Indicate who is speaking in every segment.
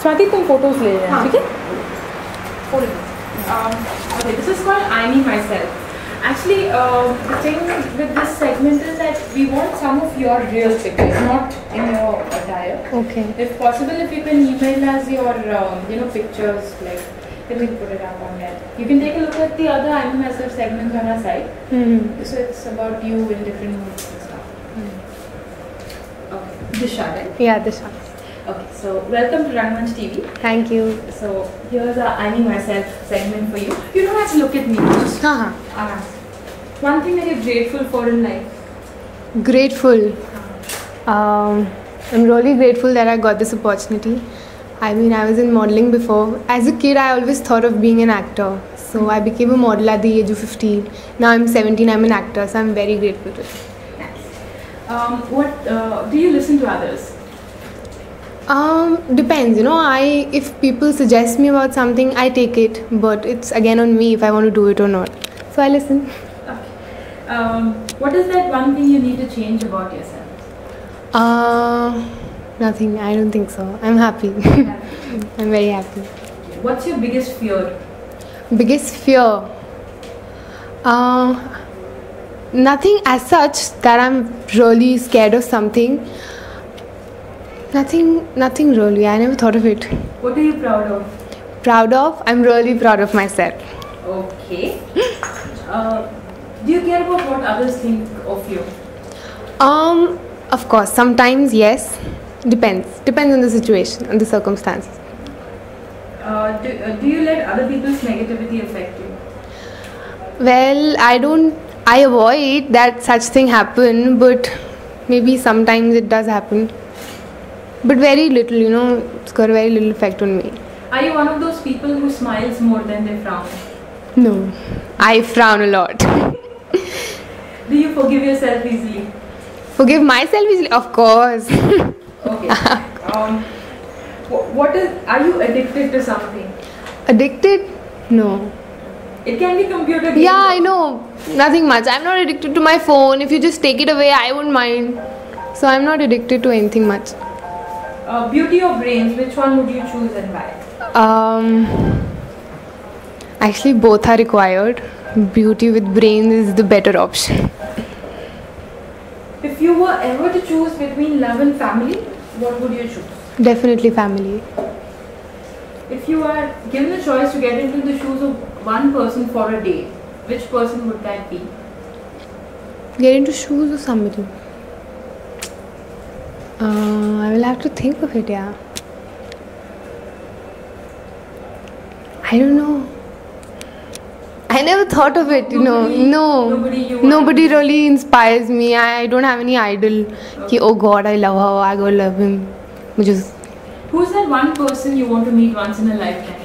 Speaker 1: स्वाति तुम फोटोज ले रहे हैं, ठीक है?
Speaker 2: Okay, this is called I Me Myself. Actually, the thing with this segment is that we want some of your real pictures, not in your attire.
Speaker 1: Okay.
Speaker 2: If possible, if you can email us your, pictures, like, let me put it up on there. You can take a look at the other I Me Myself segments on our site. So it's about you in different moods and stuff. Okay. Disha, right?
Speaker 1: Yeah, Disha.
Speaker 2: Okay, so welcome to Rangmanch TV.
Speaker 1: Thank you.
Speaker 2: So here's a I Me Myself segment for you. You don't have to look at me. Just one thing that you're grateful for in life.
Speaker 1: Grateful. I'm really grateful that I got this opportunity. I mean, I was in modeling before. As a kid, I always thought of being an actor. So I became a model at the age of 15. Now I'm 17, I'm an actor. So I'm very grateful to it.
Speaker 2: Nice. What do you listen to others?
Speaker 1: Depends, if people suggest me about something, I take it, but it's again on me if I want to do it or not. So I listen.
Speaker 2: Okay. What is that one thing you need to change about yourself?
Speaker 1: Nothing. I don't think so. I'm happy. I'm very happy.
Speaker 2: What's your biggest fear?
Speaker 1: Biggest fear? Nothing as such that I'm really scared of something. Nothing really. I never thought of it.
Speaker 2: What are you proud of?
Speaker 1: Proud of? I'm really proud of myself.
Speaker 2: Okay. Do you care about what others think of you?
Speaker 1: Of course. Sometimes yes. Depends on the situation and the circumstances.
Speaker 2: Do you let other people's negativity affect you?
Speaker 1: Well, I avoid that such thing happen, but maybe sometimes it does happen. But very little, it's got a very little effect on me.
Speaker 2: Are you one of those people who smiles more than they frown?
Speaker 1: No, I frown a lot.
Speaker 2: Do you forgive yourself easily?
Speaker 1: Forgive myself easily? Of course.
Speaker 2: Okay. Are you addicted to something?
Speaker 1: Addicted? No.
Speaker 2: It can be computer games.
Speaker 1: Yeah, I know. Nothing much. I'm not addicted to my phone. If you just take it away, I wouldn't mind. So I'm not addicted to anything much.
Speaker 2: Beauty or brains, which one would you choose and why?
Speaker 1: Actually, both are required. Beauty with brains is the better option.
Speaker 2: If you were ever to choose between love and family, what would you choose?
Speaker 1: Definitely family.
Speaker 2: If you are given the choice to get into the shoes of one person for a day, which person would that be?
Speaker 1: Get into shoes of somebody. I will have to think of it, yeah. I don't know. I never thought of it, Nobody really inspires me. I don't have any idol. Okay. Oh God, I love her. I go love him.
Speaker 2: Who's that one person you want to meet once in a lifetime?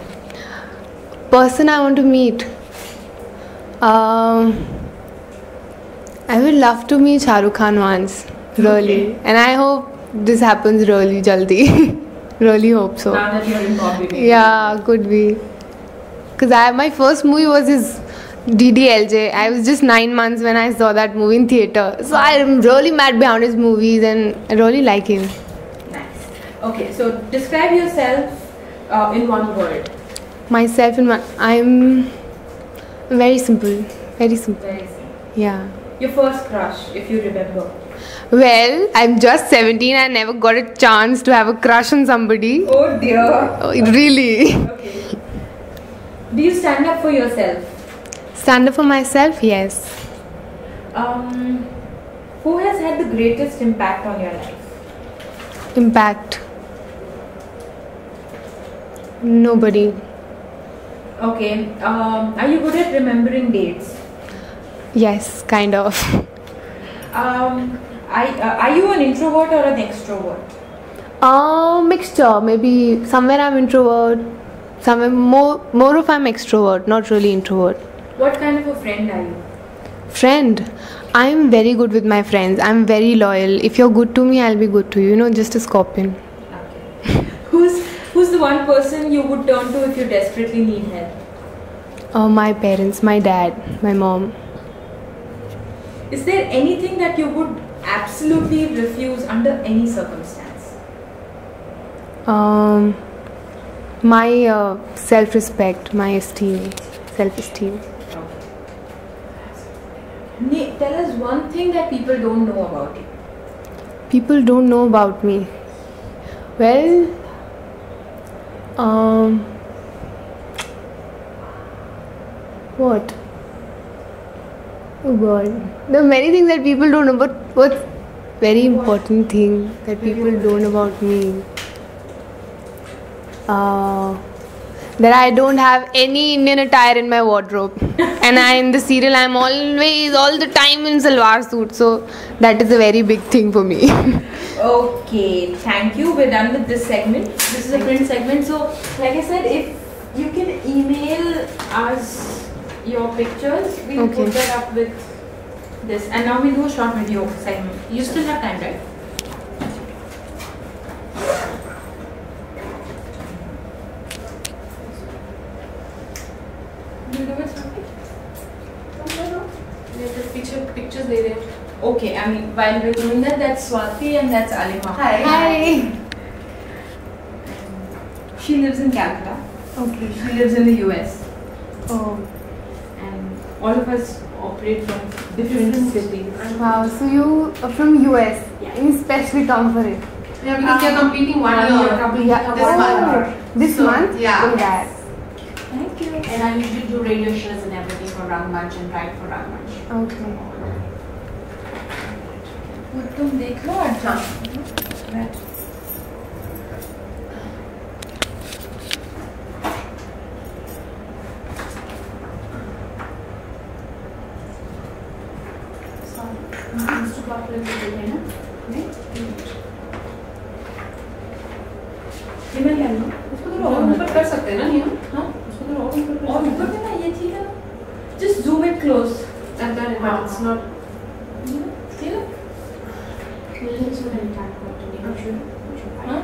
Speaker 1: Person I want to meet? I would love to meet Shah Rukh Khan once. Really. Okay. And I hope this happens really jaldi. Really hope so.
Speaker 2: Now that you're in Bombay.
Speaker 1: Yeah, could be. Because my first movie was his DDLJ. I was just 9 months when I saw that movie in theatre. So I'm really mad behind his movies and I really like him.
Speaker 2: Nice. Okay, so describe yourself in one word.
Speaker 1: Myself in one... I'm very simple. Very simple.
Speaker 2: Very simple.
Speaker 1: Yeah.
Speaker 2: Your first crush, if you remember.
Speaker 1: Well, I'm just 17. I never got a chance to have a crush on somebody.
Speaker 2: Oh dear.
Speaker 1: Oh, really?
Speaker 2: Okay. Do you stand up for yourself?
Speaker 1: Stand up for myself? Yes.
Speaker 2: Who has had the greatest impact on your life?
Speaker 1: Impact? Nobody.
Speaker 2: Okay. Are you good at remembering dates?
Speaker 1: Yes, kind of.
Speaker 2: Are you an introvert or an extrovert?
Speaker 1: Mixture. Maybe somewhere I'm introvert, somewhere more of I'm extrovert, not really introvert.
Speaker 2: What kind of a friend are you?
Speaker 1: Friend? I'm very good with my friends. I'm very loyal. If you're good to me, I'll be good to you. Just a scorpion.
Speaker 2: Okay. Who's the one person you would turn to if you desperately need help?
Speaker 1: My parents, my dad, my mom.
Speaker 2: Is there anything that you would absolutely refuse under any circumstance?
Speaker 1: My self-respect, my esteem, self-esteem.
Speaker 2: Tell us one thing that people don't know about you.
Speaker 1: People don't know about me. Well, what? Oh God, there are many things that people don't know. But what's very important thing that people don't know about me? That I don't have any Indian attire in my wardrobe, and in the serial I'm always all the time in salwar suit. So that is a very big thing for me.
Speaker 2: Okay, thank you. We're done with this segment. This is a print segment. So, like I said, if you can email us your pictures, we'll put that up with this. And now we'll do a short video segment. You still have time, right? We'll do it something. Pictures they did. Okay, I mean, while we're doing that, that's Swati and that's Alima.
Speaker 1: Hi.
Speaker 2: She lives in Calcutta.
Speaker 1: Okay.
Speaker 2: She lives in the US.
Speaker 1: Oh.
Speaker 2: And all of us operate from different cities.
Speaker 1: Wow. So you are from US.
Speaker 2: Yeah.
Speaker 1: And especially come for it.
Speaker 3: Yeah, because you're completing 1 year.
Speaker 1: Yeah.
Speaker 3: This month.
Speaker 1: This month?
Speaker 3: Yeah.
Speaker 1: Oh, that.
Speaker 2: Thank you.
Speaker 3: And I usually do radio shows and everything for Rangmanch and write for Rangmanch.
Speaker 1: Okay.
Speaker 2: तुम देख लो अच्छा
Speaker 3: ऊपर कर सकते हैं ना नियम? हाँ, उसको तो और ऊपर
Speaker 2: करना ये ठीक है just zoom it close
Speaker 3: I've done it, but it's not.
Speaker 2: see it
Speaker 3: Millions of intact protein. I'm sure.
Speaker 2: हाँ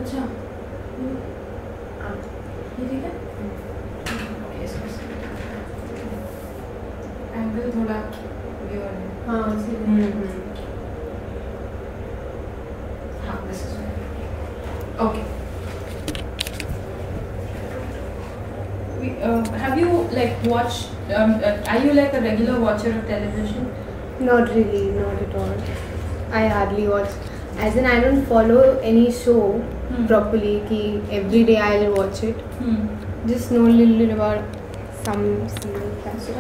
Speaker 2: अच्छा ये ठीक है एंगल थोड़ा व्यू है
Speaker 3: हाँ,
Speaker 2: हाँ this is okay have you like watched are you like a regular watcher of television?
Speaker 1: Not really, not at all. I hardly watch. As in, I don't follow any show properly. Ki every day I'll watch it. Just know a little bit about some serial. That's it.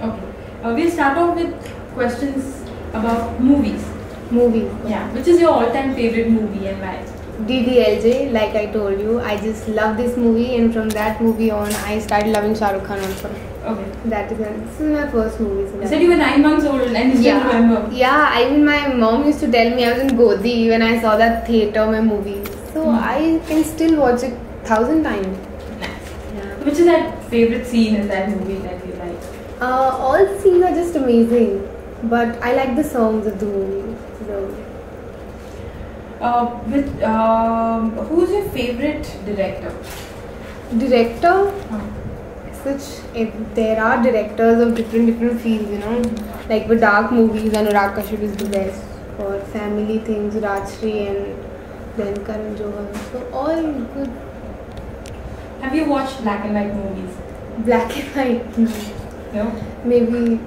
Speaker 2: Okay. We'll start off with questions about movies.
Speaker 1: Movies.
Speaker 2: Yeah. Which is your all-time favorite movie and why?
Speaker 1: DDLJ, like I told you, I just love this movie, and from that movie on, I started loving Shah Rukh Khan also.
Speaker 2: Okay.
Speaker 1: This is my first movie. So
Speaker 2: You said you were 9 months old and you still remember.
Speaker 1: Yeah, even my mom used to tell me I was in Godi when I saw that theatre my movie. So I can still watch it 1,000 times.
Speaker 2: Nice.
Speaker 1: Yeah.
Speaker 2: Which is that favorite scene in that movie that you like?
Speaker 1: All scenes are just amazing, but I like the songs of the movie.
Speaker 2: Who's your favorite director?
Speaker 1: Director? There are directors of different fields, you know. Like for dark movies, Anurag Kashyap is the best. For family things, Rajshri and then Karan Johar. So all good.
Speaker 2: Have you watched black and white movies?
Speaker 1: Black and white?
Speaker 2: No.
Speaker 1: Maybe.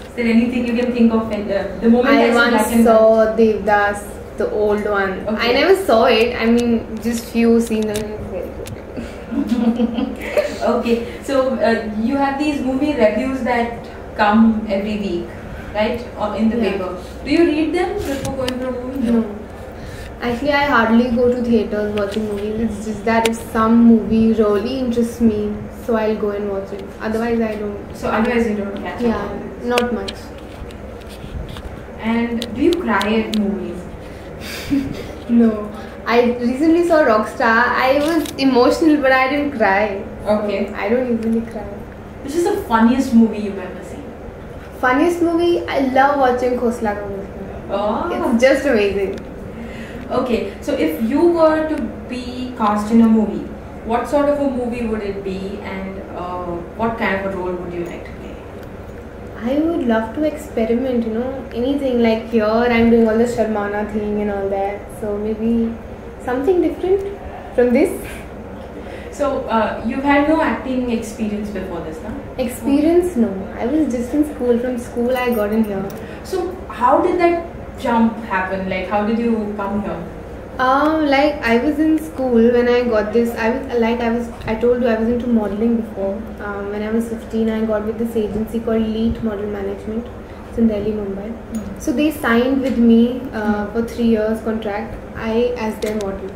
Speaker 2: Is there anything you can think of? The moment
Speaker 1: I once
Speaker 2: black and
Speaker 1: saw
Speaker 2: white?
Speaker 1: Devdas, the old one.
Speaker 2: Okay.
Speaker 1: I never saw it. I mean, just few scenes and it was very good.
Speaker 2: Okay, so you have these movie reviews that come every week, right? Or in the paper. Do you read them before going for a movie?
Speaker 1: No. Actually, I hardly go to theaters watching movies. It's just that if some movie really interests me, so I'll go and watch it. Otherwise, I don't.
Speaker 2: So otherwise you don't catch up.
Speaker 1: Yeah, not much.
Speaker 2: And do you cry at movies?
Speaker 1: No. I recently saw Rockstar. I was emotional, but I didn't cry.
Speaker 2: Okay.
Speaker 1: I don't usually cry.
Speaker 2: Which is the funniest movie you've ever seen?
Speaker 1: Funniest movie? I love watching Khosla Ka Movie.
Speaker 2: Oh.
Speaker 1: It's just amazing.
Speaker 2: Okay, so if you were to be cast in a movie, what sort of a movie would it be, and what kind of a role would you like to play?
Speaker 1: I would love to experiment, anything like here I'm doing all the Sharmana thing and all that. So maybe something different from this.
Speaker 2: So you've had no acting experience before this, no?
Speaker 1: Experience? No. I was just in school. From school I got in here.
Speaker 2: So how did that jump happen? Like how did you come here?
Speaker 1: Like I was in school when I got this. I told you I was into modeling before. When I was 15, I got with this agency called Elite Model Management. It's in Delhi, Mumbai. So they signed with me for 3 years contract. I as their model.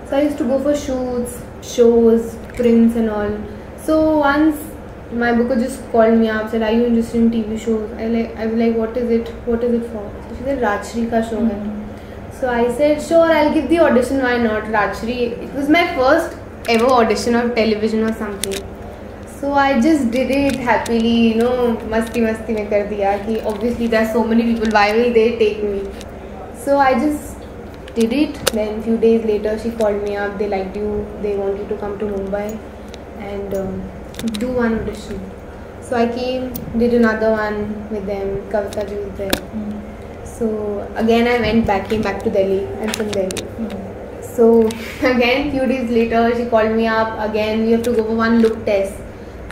Speaker 1: So I used to go for shoots, shows, prints and all. So once my booker just called me up, said, "Are you interested in TV shows?" I was like, "What is it? What is it for?" So she said, "Rajshri ka show hai." So I said, "Sure, I'll give the audition. Why not?" Rajshri. It was my first ever audition of television or something. So I just did it happily, masti mein kar diya ki obviously there are so many people. Why will they take me? So I just did it. Then few days later, she called me up. They liked you. They want you to come to Mumbai and do one audition. So I came, did another one with them. Kavita ji was there. So again I came back to Delhi. I'm from Delhi. So again few days later she called me up. Again we have to go for one look test.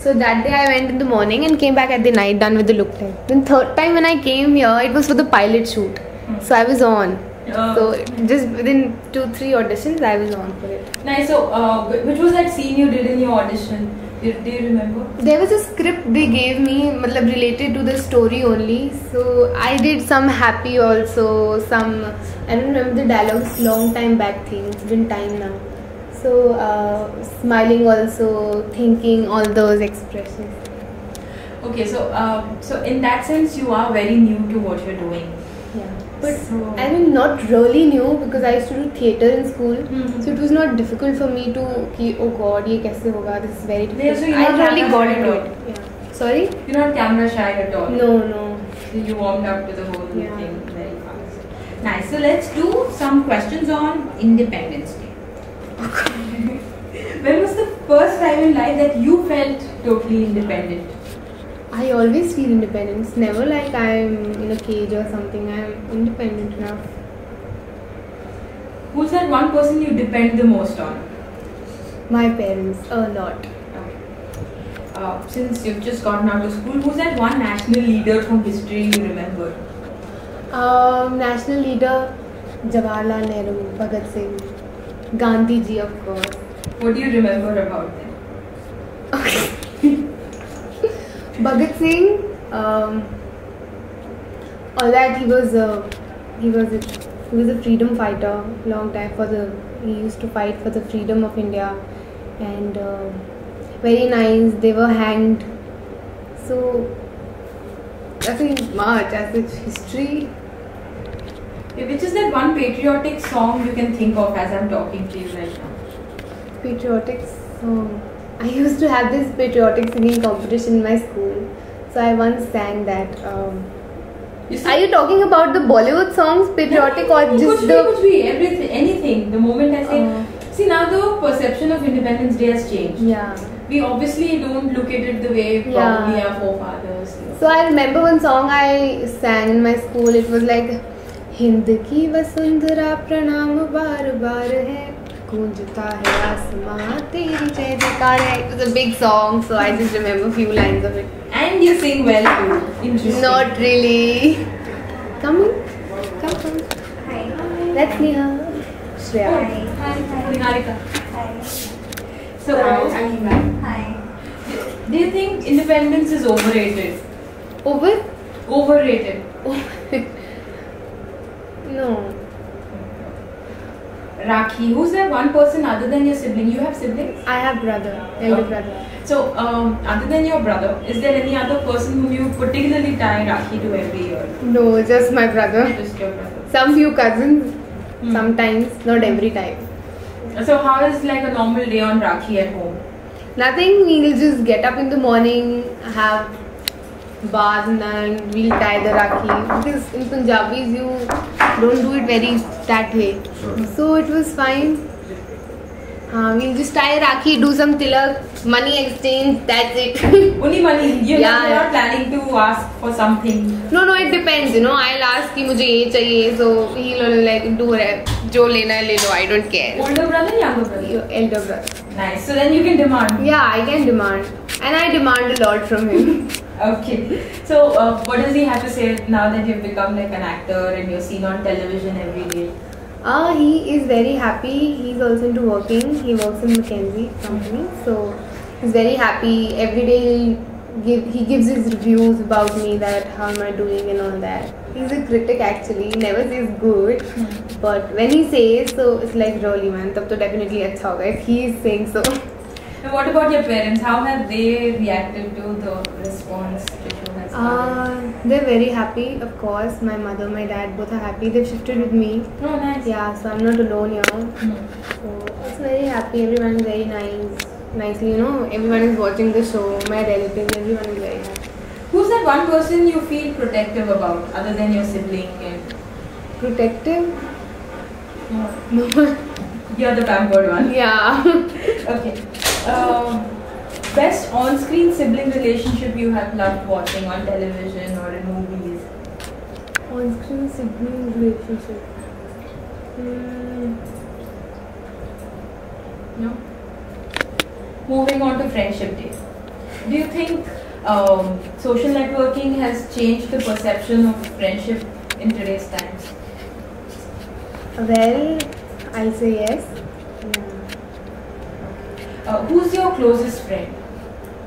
Speaker 1: So that day I went in the morning and came back at the night, done with the look test. Then third time when I came here, it was for the pilot shoot. So I was on. So just within 2-3 auditions I was on for it.
Speaker 2: Nice. So which was that scene you did in your audition? Do you remember?
Speaker 1: There was a script they gave me, related to the story only. So I did some happy also, some I don't remember the dialogues, long time back thing. It's been time now. So smiling also, thinking, all those expressions.
Speaker 2: Okay, so in that sense you are very new to what you're doing.
Speaker 1: Yeah, but I mean not really new because I used to do theatre in school. So it was not difficult for me to oh God, ye kaise hoga? This is very difficult.
Speaker 2: So
Speaker 1: I really got into it. Yeah. Sorry?
Speaker 2: You're not camera shy at all.
Speaker 1: No.
Speaker 2: So you warmed up to the whole thing very fast. Nice. So let's do some questions on Independence Day. When was the first time in life that you felt totally independent?
Speaker 1: I always feel independent. It's never like I'm in a cage or something. I'm independent enough.
Speaker 2: Who's that one person you depend the most on?
Speaker 1: My parents, a lot.
Speaker 2: Since you've just gotten out of school, who's that one national leader from history you remember?
Speaker 1: National leader, Jawaharlal Nehru, Bhagat Singh, Gandhi ji, of course.
Speaker 2: What do you remember about them?
Speaker 1: Okay. Bhagat Singh, all that he was a freedom fighter. Long time he used to fight for the freedom of India, and very nice. They were hanged. So nothing much as its history.
Speaker 2: Which is that one patriotic song you can think of as I'm talking to you right now?
Speaker 1: Patriotic song. I used to have this patriotic singing competition in my school, so I once sang that. Are you talking about the Bollywood songs, patriotic, or just the?
Speaker 2: Could be everything, anything. The moment I say, see now the perception of Independence Day has changed.
Speaker 1: Yeah.
Speaker 2: We obviously don't look at it the way probably our forefathers.
Speaker 1: So I remember one song I sang in my school. It was like, "Hind ki vasundhara pranam bar bar hai." गूंजता है आसमां तेरी जय जयकार है. It was a big song, so I just remember a few lines of it.
Speaker 2: And you sing well too. Interesting.
Speaker 1: Not really. Come. Hi. That's Neha. Shreya.
Speaker 2: Hi. Niharika.
Speaker 3: Hi.
Speaker 2: So,
Speaker 3: Hi.
Speaker 2: Do you think independence is overrated? Overrated.
Speaker 1: No.
Speaker 2: Rakhi, who's that one person other than your sibling? You have siblings?
Speaker 1: I have brother, elder brother.
Speaker 2: So, other than your brother, is there any other person whom you particularly tie Rakhi to every year?
Speaker 1: No, just my brother.
Speaker 2: Just your brother.
Speaker 1: Some few cousins, sometimes, not every time.
Speaker 2: So, how is like a normal day on Rakhi at home?
Speaker 1: Nothing, we'll just get up in the morning, have bath and then we'll tie the Rakhi. Because in Punjabis you don't do it very that way. So it was fine. We'll just tie a Rakhi, do some tilak, money exchange, that's it.
Speaker 2: Only money. You're not
Speaker 1: Yeah.
Speaker 2: planning to ask for something.
Speaker 1: No, it depends, you know. I'll ask कि मुझे ये चाहिए, so he'll like do जो लेना है ले लो. I don't care.
Speaker 2: Older brother, younger brother.
Speaker 1: Your elder brother.
Speaker 2: Nice. So then you can demand.
Speaker 1: Yeah, I can demand, and I demand a lot from him.
Speaker 2: Okay. So what does he have to say now that you've become like an actor and you're seen on television every day?
Speaker 1: He is very happy. He's also into working. He works in McKinsey company, so he's very happy. Every day he gives his reviews about me, that how am I doing and all that. He's a critic actually. He never says good, but when he says so, it's like really man. तब तो definitely अच्छा होगा if he is saying so.
Speaker 2: And what about your parents? How have they reacted to the response the show has gotten?
Speaker 1: They're very happy. Of course, my mother, my dad, both are happy. They've shifted with me.
Speaker 2: Oh, nice.
Speaker 1: Yeah, so I'm not alone here.
Speaker 2: Hmm.
Speaker 1: So it's very happy. Everyone is very nicely, you know. Everyone is watching the show. My relatives, everyone is very happy.
Speaker 2: Who's that one person you feel protective about, other than your sibling? And
Speaker 1: Protective?
Speaker 2: no, you're the pampered one.
Speaker 1: Yeah.
Speaker 2: Okay. Best on-screen sibling relationship you have loved watching on television or in movies?
Speaker 1: On-screen sibling relationship.
Speaker 2: No. Moving on to Friendship Day. Do you think social networking has changed the perception of friendship in today's times?
Speaker 1: Well, I'll say yes.
Speaker 2: Who's your closest friend?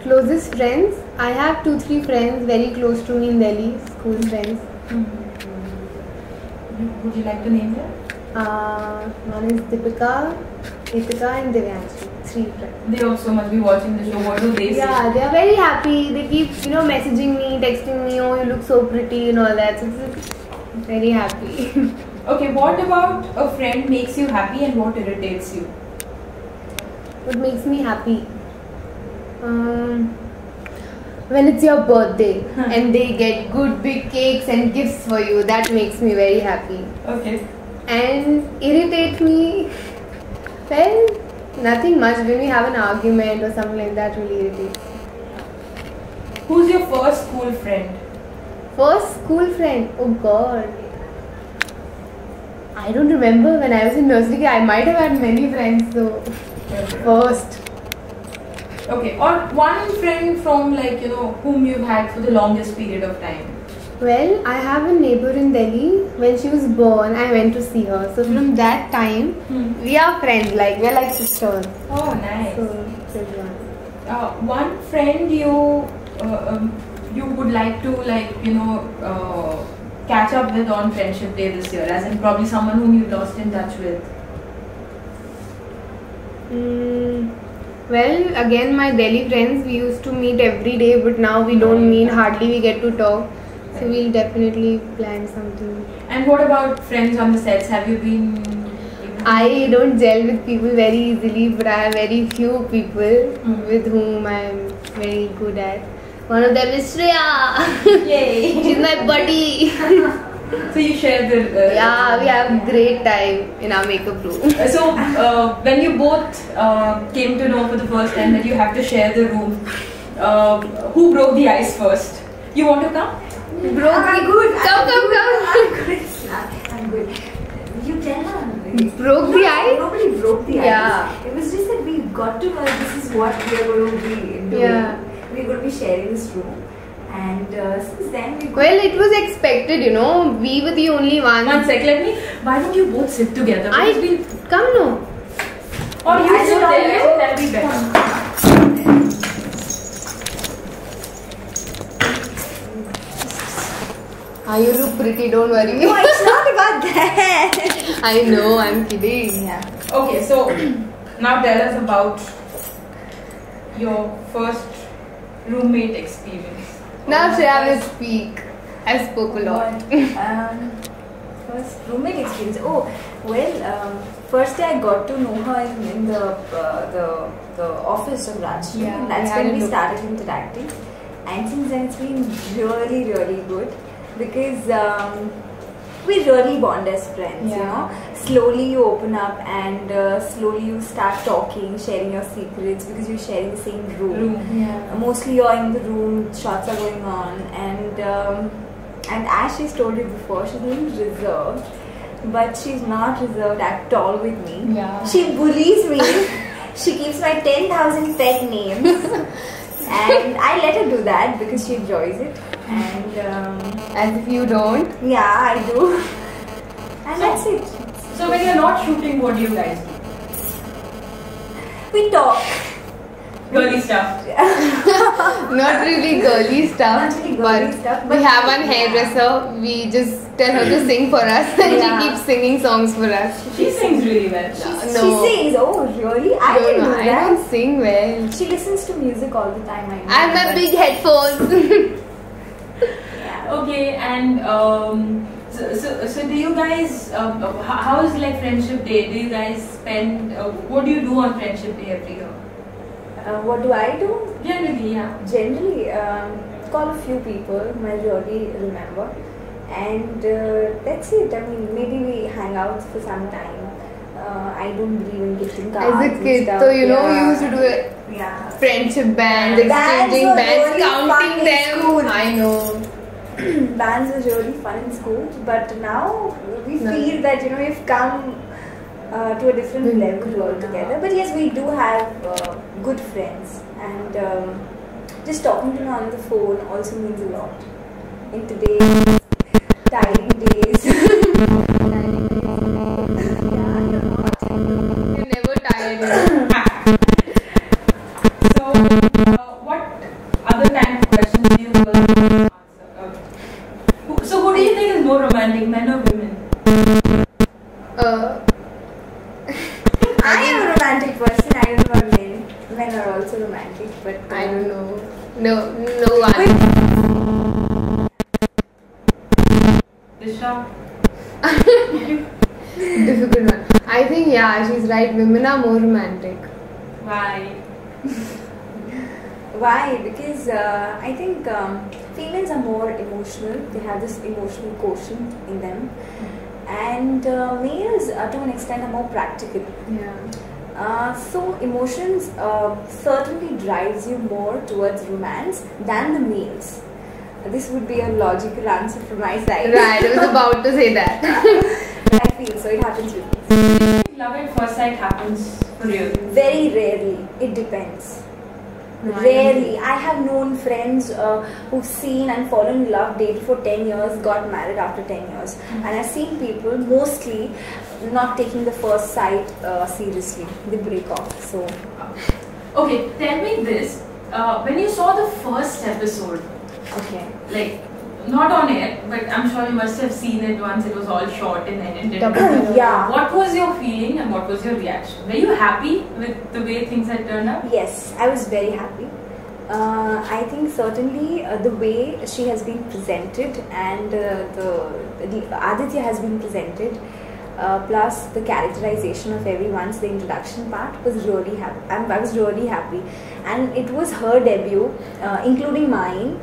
Speaker 1: Closest friends? I have 2-3 friends very close to me in Delhi, school friends.
Speaker 2: Would you like to name them?
Speaker 1: One is Deepika, Ritika and Divyanshi. 3 friends.
Speaker 2: They also must be watching the show. What do they say?
Speaker 1: Yeah, they are very happy. They keep, messaging me, texting me, oh, you look so pretty and all that. So it's very happy.
Speaker 2: Okay, what about a friend makes you happy and what irritates you?
Speaker 1: What makes me happy? When it's your birthday and they get good big cakes and gifts for you, that makes me very happy.
Speaker 2: Okay.
Speaker 1: And irritate me, well, nothing much. When we have an argument or something like that, really irritates me.
Speaker 2: Who's your first school friend?
Speaker 1: First school friend? Oh God. I don't remember. When I was in nursery, I might have had many friends, so first.
Speaker 2: Okay, or one friend from whom you've had for the longest period of time?
Speaker 1: Well, I have a neighbor in Delhi. When she was born, I went to see her. So from that time, we are friends. We're like sisters.
Speaker 2: Oh, nice.
Speaker 1: So there's one.
Speaker 2: One friend you would like to catch up with on Friendship Day this year, as in probably someone whom you lost in touch with.
Speaker 1: Well, again, my Delhi friends, we used to meet every day, but now we don't meet, hardly we get to talk. So we'll definitely plan something.
Speaker 2: And what about friends on the sets? Have you been...
Speaker 1: I don't gel with people very easily, but I have very few people with whom I am very good at. One of them is Shreya.
Speaker 2: Yay!
Speaker 1: She's my buddy.
Speaker 2: So you share the...
Speaker 1: Yeah, we have great time in our makeup room.
Speaker 2: So when you both came to know for the first time that you have to share the room, who broke the ice first? You want to come?
Speaker 1: I'm good. Come.
Speaker 4: I'm good. You tell her.
Speaker 1: Broke the ice?
Speaker 4: Nobody broke the
Speaker 1: Yeah.
Speaker 4: ice. It was just that we got to know this is what we are going to be doing.
Speaker 1: Yeah.
Speaker 4: We're going to be sharing this room. And since then we...
Speaker 1: Well, it was expected, we were the only ones.
Speaker 2: One sec, why don't you both sit together?
Speaker 1: Come no.
Speaker 2: Or you
Speaker 4: I
Speaker 2: sit
Speaker 4: don't
Speaker 2: there,
Speaker 4: know.
Speaker 2: that'll be better.
Speaker 1: You look pretty, don't worry.
Speaker 4: No, it's not about that.
Speaker 1: I know, I'm kidding.
Speaker 4: Yeah.
Speaker 2: Okay, so now tell us about your first roommate experience.
Speaker 1: Now Shreya will speak. I spoke a lot.
Speaker 4: First roommate experience. Oh, well, first day I got to know her in the office of Ranchi.
Speaker 1: Yeah,
Speaker 4: And that's
Speaker 1: we had
Speaker 4: when
Speaker 1: a
Speaker 4: we
Speaker 1: look.
Speaker 4: started interacting. And since then it's been really, really good because we really bond as friends.
Speaker 2: Yeah.
Speaker 4: You know, slowly you open up and slowly you start talking, sharing your secrets because you're sharing the same room.
Speaker 2: Yeah.
Speaker 4: Mostly you're in the room, shots are going on, and as she's told you before, she's a little reserved, but she's not reserved at all with me.
Speaker 2: Yeah.
Speaker 4: She bullies me. She keeps my 10,000 pet names, and I let her do that because she enjoys it. And
Speaker 1: As if you don't.
Speaker 4: yeah, I do. And that's it.
Speaker 2: So when you're not shooting, what do you guys do?
Speaker 4: We talk.
Speaker 2: Girly stuff.
Speaker 1: Not really girly stuff,
Speaker 4: Not really girly stuff,
Speaker 1: we
Speaker 4: but
Speaker 1: have one
Speaker 4: yeah.
Speaker 1: hairdresser. We just tell her to sing for us, and
Speaker 4: Yeah.
Speaker 1: she keeps singing songs for us.
Speaker 2: She sings really well.
Speaker 1: No.
Speaker 4: She sings. Oh, really? I
Speaker 1: No,
Speaker 4: didn't
Speaker 1: no,
Speaker 4: know
Speaker 1: I
Speaker 4: that.
Speaker 1: don't sing well.
Speaker 4: She listens to music all the time. I know.
Speaker 1: I have my
Speaker 4: but-
Speaker 1: big headphones.
Speaker 4: Yeah.
Speaker 2: Okay, and so do you guys? How is like Friendship Day? Do you guys spend? What do you do on Friendship Day every year?
Speaker 4: What do I do?
Speaker 2: Generally, yeah.
Speaker 4: Generally, call a few people whom I really remember, and that's it. I mean, maybe we hang out for some time. I don't believe in gifting cards.
Speaker 1: As a
Speaker 4: and
Speaker 1: kid,
Speaker 4: stuff.
Speaker 1: so you know,
Speaker 4: Yeah.
Speaker 1: we used to do it.
Speaker 4: Yeah.
Speaker 1: Friendship bands,
Speaker 4: Bands
Speaker 1: exchanging
Speaker 4: were
Speaker 1: bands,
Speaker 4: really fun
Speaker 1: counting
Speaker 4: in
Speaker 1: them.
Speaker 4: school.
Speaker 1: I know.
Speaker 4: Bands was really fun in school, but now we
Speaker 1: No.
Speaker 4: feel that we've come to a different level altogether. But yes, we do have good friends, and just talking to them on the phone also means a lot in today's tiring days. Yeah, you're not.
Speaker 1: You're never tired.
Speaker 2: So, what other kind of questions do you girls answer? So, who do you think is more romantic, men or women?
Speaker 4: I am a romantic person. I don't know about men. Men are also romantic, but
Speaker 1: I don't know. No one.
Speaker 2: Disha?
Speaker 1: Difficult one. I think yeah, she's right. Women are more romantic.
Speaker 2: Why?
Speaker 4: Why? Because I think females are more emotional. They have this emotional quotient in them, and males, to an extent, are more practical.
Speaker 1: Yeah.
Speaker 4: So emotions certainly drives you more towards romance than the males. This would be a logical answer from my side.
Speaker 1: Right. I was about to say that.
Speaker 4: I feel so. It happens with me.
Speaker 2: Love at first sight happens for you.
Speaker 4: Very rarely. It depends.
Speaker 1: No, I
Speaker 4: Rarely. I have known friends who've seen and fallen in love, dated for 10 years, got married after 10 years. And I've seen people mostly not taking the first sight seriously. They break off. So,
Speaker 2: Okay, tell me this. When you saw the first episode,
Speaker 4: okay.
Speaker 2: like, not on air, but I'm sure you must have seen it once it was all shot and edited.
Speaker 4: Yeah.
Speaker 2: What was your feeling and what was your reaction? Were you happy with the way things had turned out?
Speaker 4: Yes, I was very happy. I think certainly the way she has been presented and the Aditya has been presented, plus the characterization of everyone's, the introduction part was really happy. I was really happy, and it was her debut, including mine.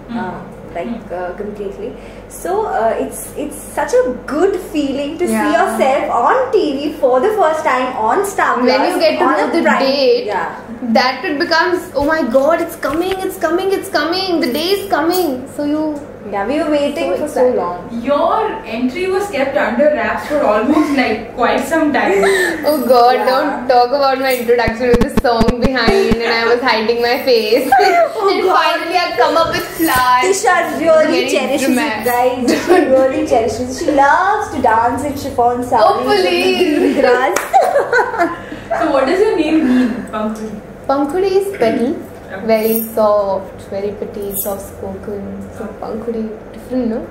Speaker 4: Completely. So it's such a good feeling to see yourself on TV for the first time on Star Plus.
Speaker 1: When you get to
Speaker 4: on
Speaker 1: know
Speaker 4: a
Speaker 1: the
Speaker 4: prime-
Speaker 1: date,
Speaker 4: yeah.
Speaker 1: that it becomes, oh my god, it's coming, the day is coming. So you.
Speaker 4: Yeah, we were waiting for so long.
Speaker 2: Your entry was kept under wraps for almost like quite some time.
Speaker 1: Oh god,
Speaker 4: Yeah.
Speaker 1: don't talk about my introduction with the song behind, and I was hiding my face. And
Speaker 4: God.
Speaker 1: finally I've come up with flowers.
Speaker 4: Tisha really
Speaker 1: Very
Speaker 4: cherishes it,
Speaker 1: dramatic.
Speaker 4: guys. She really cherishes. She loves to dance in chiffon sarees.
Speaker 1: Hopefully.
Speaker 4: in the green grass.
Speaker 2: So what does your name mean, Pankaj?
Speaker 1: Pankudi is petal, very soft, very pretty, soft spoken. So Pankudi, different, no?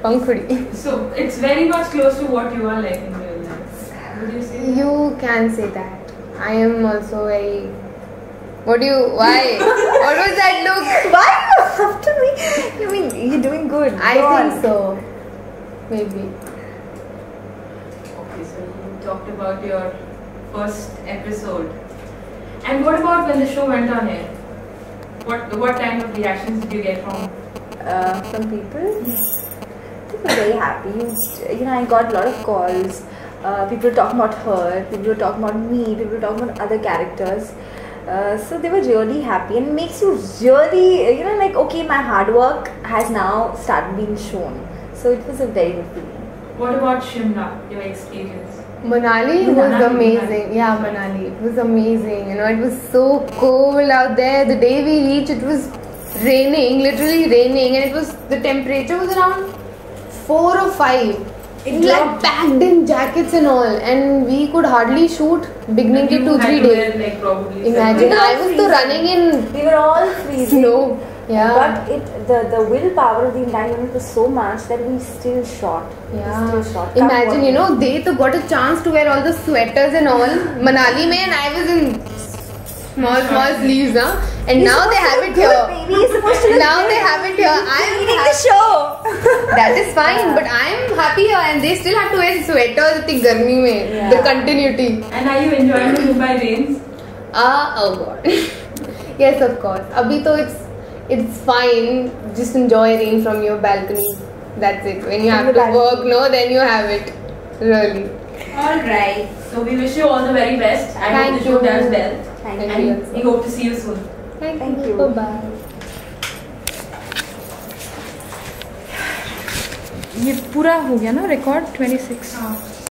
Speaker 1: Pankudi.
Speaker 2: So it's very much close to what you are like in real life. Would you say?
Speaker 1: You can say that. I am also very. Why? What was that look?
Speaker 4: Why you after me? I mean, you're doing good.
Speaker 1: I
Speaker 4: Go on.
Speaker 1: think so. Maybe.
Speaker 2: Okay, so you talked about your first episode. And what about when the show went on air? What kind of reactions did you get from?
Speaker 4: From people? The was very happy. You know, I got a lot of calls. People were talking about her. People were talking about me. People were talking about other characters. So they were really happy, and it makes you really, you know, like, okay, my hard work has now started being shown. So it was a very good feeling.
Speaker 2: What about Shimla, your experience?
Speaker 1: Manali was amazing. Yeah, Manali. It was amazing. You know, it was so cold out there. The day we reached, it was raining, literally raining, and the temperature was around 4 or 5. It was like packed in jackets and all, and we could hardly shoot beginning to 2-3 days.
Speaker 2: Like, probably
Speaker 1: Imagine, I was still running in
Speaker 4: We were all freezing.
Speaker 1: snow. Yeah.
Speaker 4: But the willpower of the entire unit was so much that we still shot.
Speaker 1: Yeah.
Speaker 4: We still shot.
Speaker 1: Imagine, you know, they got a chance to wear all the sweaters and all. Manali mein, and I was in small sleeves, huh? And
Speaker 4: You're
Speaker 1: now they
Speaker 4: supposed
Speaker 1: have
Speaker 4: to
Speaker 1: it
Speaker 4: look good,
Speaker 1: here.
Speaker 4: baby. You're supposed to look
Speaker 1: Now
Speaker 4: good.
Speaker 1: they have it here. I'm
Speaker 4: Leading the show.
Speaker 1: That is fine, but I'm happy here, and they still have to wear sweaters at the garmi mein.
Speaker 4: Yeah.
Speaker 1: The continuity.
Speaker 2: And are you enjoying the Mumbai rains?
Speaker 1: Oh god. Yes, of course. Abhi to it's fine. Just enjoy rain from your balcony. That's it. When you
Speaker 4: From
Speaker 1: have
Speaker 4: the
Speaker 1: to
Speaker 4: balcony.
Speaker 1: work, no, then you have it. Really.
Speaker 2: Alright. So we wish you all the very best. I
Speaker 1: Thank
Speaker 2: hope the show
Speaker 1: you.
Speaker 2: does well.
Speaker 4: Thank
Speaker 1: Thank
Speaker 4: you.
Speaker 1: you.
Speaker 2: And we hope to see you soon.
Speaker 4: Thank you.
Speaker 1: Bye bye.
Speaker 2: ये पूरा हो गया ना record 26.